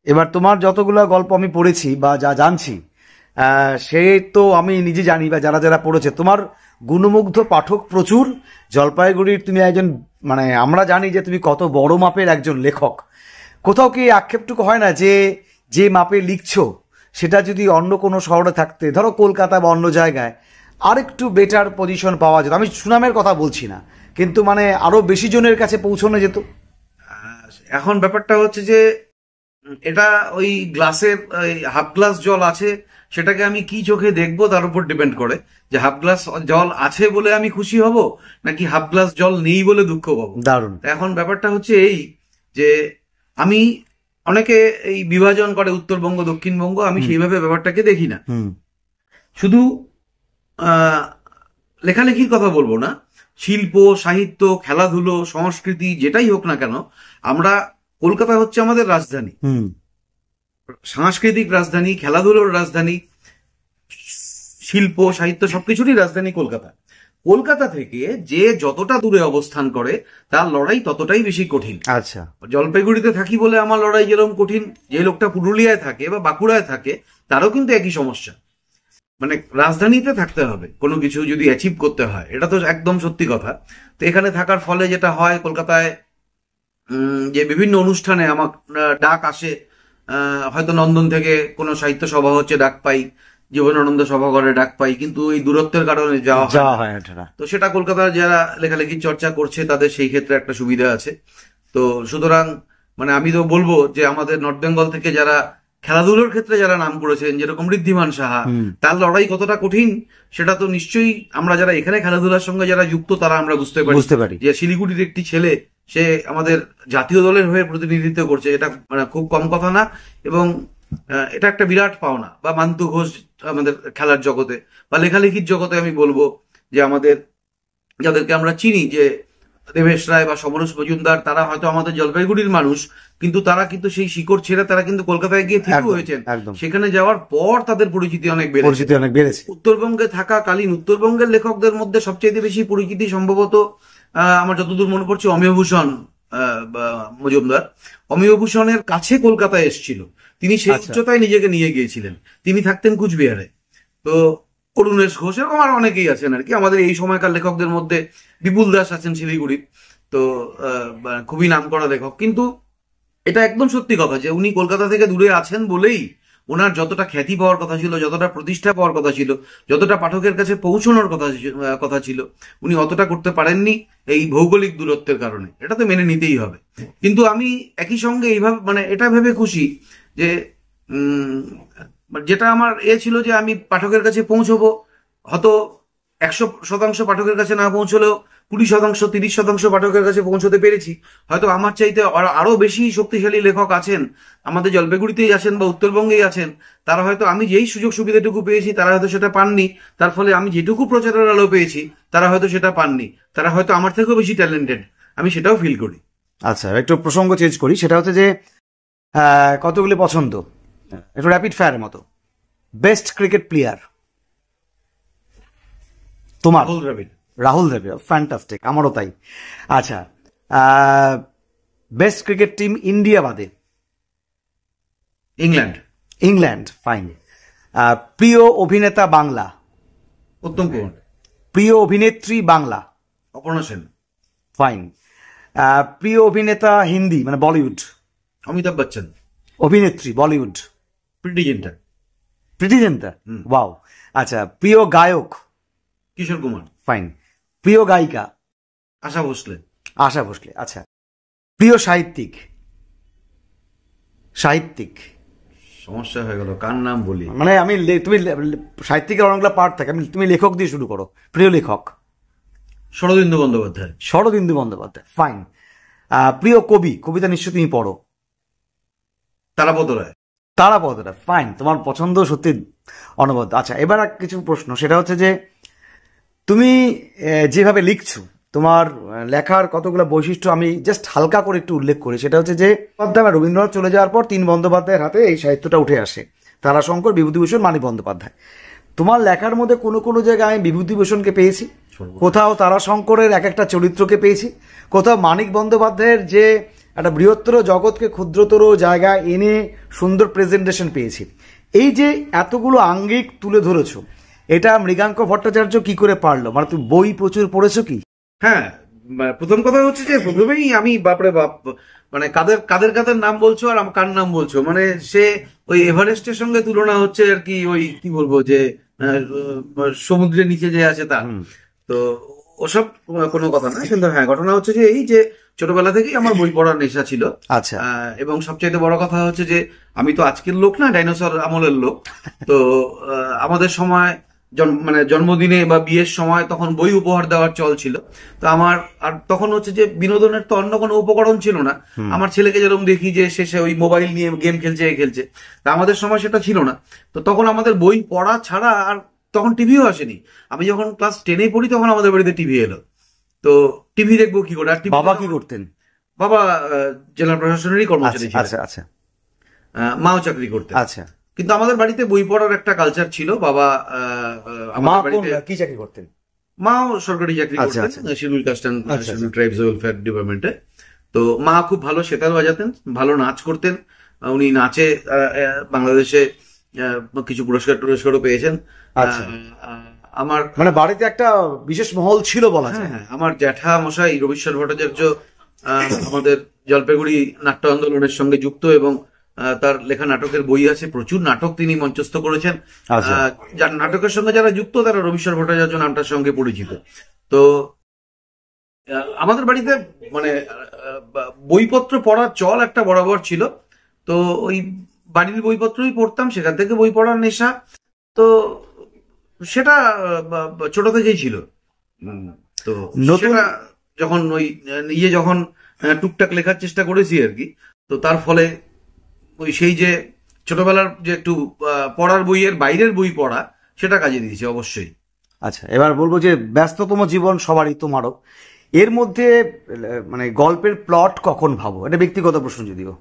এবার তোমার যতগুলো গল্প আমি পড়েছি বা যা জানছি, সে তো আমি নিজে জানি বা যারা যারা পড়েছে, তোমার গুণমুগ্ধ পাঠক প্রচুর। জলপাইগুড়ির তুমি একজন, মানে আমরা জানি যে তুমি কত বড় মাপের একজন লেখক। কোথাও কি আক্ষেপটুকু হয় না যে যে মাপে লিখছো সেটা যদি অন্য কোনো শহরে থাকতে, ধরো কলকাতা বা অন্য জায়গায়, আরেকটু বেটার পজিশন পাওয়া যেত? আমি সুনামের কথা বলছি না, কিন্তু মানে আরো বেশি জনের কাছে পৌঁছানো যেত। এখন ব্যাপারটা হচ্ছে যে এটা ওই গ্লাসের হাফ গ্লাস জল আছে, সেটাকে আমি কি চোখে দেখবো তার উপর ডিপেন্ড করে যে হাফ গ্লাস জল আছে বলে আমি খুশি হব নাকি হাফ গ্লাস জল নেই বলে দুঃখ পাবো। দারুণ। এখন ব্যাপারটা হচ্ছে এই যে আমি, অনেকে এই বিভাজন করে উত্তরবঙ্গ দক্ষিণবঙ্গ, আমি সেইভাবে ব্যাপারটাকে দেখি না। শুধু লেখালেখির কথা বলবো না, শিল্প সাহিত্য খেলাধুলো সংস্কৃতি যেটাই হোক না কেন, আমরা কলকাতা হচ্ছে আমাদের রাজধানী, সাংস্কৃতিক রাজধানী, খেলাধুলোর রাজধানী, শিল্প সাহিত্য সবকিছুরই রাজধানী কলকাতা। কলকাতা থেকে যে যতটা দূরে অবস্থান করে তার লড়াই ততটাই বেশি কঠিন। আচ্ছা, জলপাইগুড়িতে থাকি বলে আমার লড়াই যেরকম কঠিন, যে লোকটা পুরুলিয়ায় থাকে বা বাঁকুড়ায় থাকে তারও কিন্তু একই সমস্যা। মানে রাজধানীতে থাকতে হবে কোনো কিছু যদি অ্যাচিভ করতে হয়, এটা তো একদম সত্যি কথা। তো এখানে থাকার ফলে যেটা হয়, কলকাতায় যে বিভিন্ন অনুষ্ঠানে আমার ডাক আসে, হয়তো নন্দন থেকে কোনো সাহিত্য সভা হচ্ছে ডাক পাই, জীবনানন্দ সভাঘরে ডাক পাই, কিন্তু এই দূরত্বের কারণে যাওয়া হয় না। তো সেটা কলকাতার যারা লেখালেখির চর্চা করছে তাদের সেই ক্ষেত্রে একটা সুবিধা আছে। তো সুতরাং মানে আমি তো বলবো যে আমাদের নর্থ বেঙ্গল থেকে যারা খেলাধুলোর ক্ষেত্রে যারা নাম করেছেন, যেরকম ঋদ্ধিমান সাহা, তার লড়াই কতটা কঠিন সেটা তো নিশ্চয়ই আমরা যারা এখানে খেলাধুলার সঙ্গে যারা যুক্ত তারা আমরা বুঝতে পারি। যে শিলিগুড়ির একটি ছেলে, সে আমাদের জাতীয় দলের হয়ে প্রতিনিধিত্ব করছে, এটা মানে খুব কম কথা না, এবং এটা একটা বিরাট পাওনা। বা মান্তু ঘোষ আমাদের খেলার জগতে বা লেখালেখির জগতে আমি বলবো যে আমাদের যাদেরকে আমরা চিনি, যে দেবেশ রায় বা সমরেশ মজুমদার, তারা হয়তো আমাদের জলপাইগুড়ির মানুষ, কিন্তু তারা কিন্তু সেই শিকড় ছেড়ে তারা কিন্তু কলকাতায় গিয়ে থেকে হয়েছেন। সেখানে যাওয়ার পর তাদের পরিচিতি অনেক বেড়েছে। উত্তরবঙ্গে থাকাকালীন উত্তরবঙ্গের লেখকদের মধ্যে সবচেয়ে বেশি পরিচিতি সম্ভবত আমার যতদূর মনে পড়ছে অমিয়ভূষণ মজুমদার। অমিয়ভূষণের কাছে কলকাতায় এসেছিল, তিনি সেই উচ্চতায় নিজেকে নিয়ে গিয়েছিলেন। তিনি থাকতেন কুচবিহারে। তো অরুণেশ ঘোষ, এরকম আর অনেকেই আছেন আর কি আমাদের এই সময়কার লেখকদের মধ্যে। বিপুল দাস আছেন শিলিগুড়ির, তো খুবই নামকরা লেখক। কিন্তু এটা একদম সত্যি কথা যে উনি কলকাতা থেকে দূরে আছেন বলেই ওনার যতটা খ্যাতি পাওয়ার কথা ছিল, যতটা প্রতিষ্ঠা পাওয়ার কথা ছিল, যতটা পাঠকের কাছে পৌঁছানোর কথা ছিল, উনি অতটা করতে পারেননি এই ভৌগোলিক দূরত্বের কারণে। এটা তো মেনে নিতেই হবে। কিন্তু আমি একই সঙ্গে এইভাবে মানে এটা ভেবে খুশি যে যেটা আমার ছিল যে আমি পাঠকের কাছে পৌঁছবো, হয়তো 100% পাঠকের কাছে না পৌঁছলেও 20%, 30% পাঠকের কাছে পৌঁছতে পেরেছি। হয়তো আমার চাইতে আরো বেশি শক্তিশালী লেখক আছেন, আমাদের জলপাইগুড়িতেই আছেন বা উত্তরবঙ্গেই আছেন, তারা হয়তো আমি যেই সুযোগ সুবিধাটুকু পেয়েছি তারা হয়তো সেটা পাননি। তার ফলে আমি যেটুকু প্রচারের আলো পেয়েছি তারা হয়তো সেটা পাননি। তারা হয়তো আমার থেকেও বেশি ট্যালেন্টেড, আমি সেটাও ফিল করি। আচ্ছা, একটু প্রসঙ্গ চেঞ্জ করি। সেটা হচ্ছে যে কতগুলি পছন্দ, একটু র্যাপিড ফায়ারের মতো। বেস্ট ক্রিকেট প্লেয়ার তোমার? রাহুল দ্রাবিড়, ফ্যান্টাস্টিক, আমারও তাই। আচ্ছা, বেস্ট ক্রিকেট টিম ইন্ডিয়া বাদে? England, fine. প্রিয় অভিনেতা বাংলা? উত্তম কুমার। প্রিয় অভিনেত্রী বাংলা? অপর্ণা সেন, ফাইন। প্রিয় অভিনেতা হিন্দি মানে বলিউড? অমিতাভ বচ্চন। অভিনেত্রী বলিউড? প্রীতি জিন্টা। ওয়াও। আচ্ছা, প্রিয় গায়ক? কিশোর কুমার, ফাইন। প্রিয় গায়িকা? আশা ভোসলে। আচ্ছা, প্রিয় সাহিত্যিক? সমস্যা হয়ে গেল, কার নাম বলি? মানে আমি তুমি সাহিত্যিকের অনেকগুলো পার্ট থাকে, তুমি লেখক দিয়ে শুরু করো। প্রিয় লেখক? শরদিন্দু বন্দ্যোপাধ্যায়, ফাইন। প্রিয় কবি? কবিতা নিশ্চয় তুমি পড়ো। তারাপদ রায়, ফাইন। তোমার পছন্দ সত্যি অনবদ্য। আচ্ছা, এবার কিছু প্রশ্ন, সেটা হচ্ছে যে তুমি যেভাবে লিখছো, তোমার লেখার কতগুলো বৈশিষ্ট্য আমি জাস্ট হালকা করে একটু উল্লেখ করি। সেটা হচ্ছে যে রবীন্দ্রনাথ চলে যাওয়ার পর 3 বন্দ্যোপাধ্যায়ের হাতে এই সাহিত্যটা উঠে আসে, তারাশঙ্কর, বিভূতিভূষণ, মানিক বন্দ্যোপাধ্যায়। তোমার লেখার মধ্যে কোনো কোনো জায়গায় আমি বিভূতিভূষণকে পেয়েছি, কোথাও তারাশঙ্করের এক একটা চরিত্রকে পেয়েছি, কোথাও মানিক বন্দ্যোপাধ্যায়ের যে একটা বৃহত্তর জগৎকে ক্ষুদ্রতর জায়গায় এনে সুন্দর প্রেজেন্টেশন পেয়েছি। এই যে এতগুলো আঙ্গিক তুলে ধরেছো, এটা মৃগাঙ্ক ভট্টাচার্য কি করে পারলো? মানে তুমি বই প্রচুর পড়েছো কি? হ্যাঁ, প্রথম কথা হচ্ছে যে প্রথমেই আমি বাপরে বাপ, মানে কাদের কাদের কাদের নাম বলছো আর কার নাম বলছো, মানে সে ওই এভারেস্টের সঙ্গে তুলনা হচ্ছে আর কি, ওই কি বলবো যে সমুদ্রের নিচে যে আছে তা। তো ওসব কোনো কথা না, কিন্তু হ্যাঁ ঘটনা হচ্ছে যে এই যে ছোটবেলা থেকেই আমার বই পড়ার নেশা ছিল। আচ্ছা। এবং সবচাইতে বড় কথা হচ্ছে যে আমি তো আজকের লোক না, ডাইনোসর আমলের লোক। তো আমাদের সময় মানে জন্মদিনে বা বিয়ের সময় তখন বই উপহার দেওয়ার চল ছিল। তো আমার আর তখন হচ্ছে যে বিনোদনের তো অন্য কোনো উপকরণ ছিল না। আমার ছেলেকে যেরকম দেখি যে শেষে ওই মোবাইল নিয়ে গেম খেলছে খেলছে, তা আমাদের সময় সেটা ছিল না। তো তখন আমাদের বই পড়া ছাড়া আর তখন টিভিও আসেনি। আমি যখন ক্লাস 10-এ পড়ি তখন আমাদের বাড়িতে টিভি এলো। তো টিভি দেখবো কি করে? আর বাবা কি করতেন? বাবা জেলা প্রশাসনেরই কর্মচারী ছিলেন। আচ্ছা আচ্ছা। মাও চাকরি করতেন। আচ্ছা। কিন্তু আমাদের বাড়িতে বই পড়ার একটা কালচার ছিল। বাবা কি চাকরি করতেন? মাও সরকারি চাকরি করতেন, schedule caste and schedule tribes welfare ডিপার্টমেন্টে। তো মা খুব ভালো সেতার বাজাতেন, ভালো নাচ করতেন। উনি নাচে বাংলাদেশে কিছু পুরস্কারও পেয়েছেন। আমার মানে বাড়িতে একটা বিশেষ মহল ছিল বলা যায়। হ্যাঁ, আমার জ্যাঠা মশাই রবীশ্বর ভট্টাচার্য আমাদের জলপাইগুড়ি নাট্য আন্দোলনের সঙ্গে যুক্ত, এবং তার লেখা নাটকের বই আছে, প্রচুর নাটক তিনি মঞ্চস্থ করেছেন। যার নাটকের সঙ্গে যারা যুক্ত তারা রবীশ্বর ভট্টাচার্য নামটার সঙ্গে পরিচিত। তো আমাদের বাড়িতে মানে বইপত্র পড়ার চল একটা বরাবর ছিল। তো ওই বাড়ির বইপত্রই পড়তাম, সেখান থেকে বই পড়ার নেশা তো সেটা ছোট থেকেই ছিল। তো সেটা যখন ওই যখন টুকটাক লেখার চেষ্টা করেছি আর কি, তো তার ফলে ওই সেই যে ছোটবেলার যে একটু পড়ার বইয়ের বাইরের বই পড়া, সেটা কাজে দিয়েছে অবশ্যই। আচ্ছা, এবার বলবো যে ব্যস্ততম জীবন সবারই, তোমারও। এর মধ্যে মানে গল্পের প্লট কখন ভাবো? এটা ব্যক্তিগত প্রশ্ন যদিও।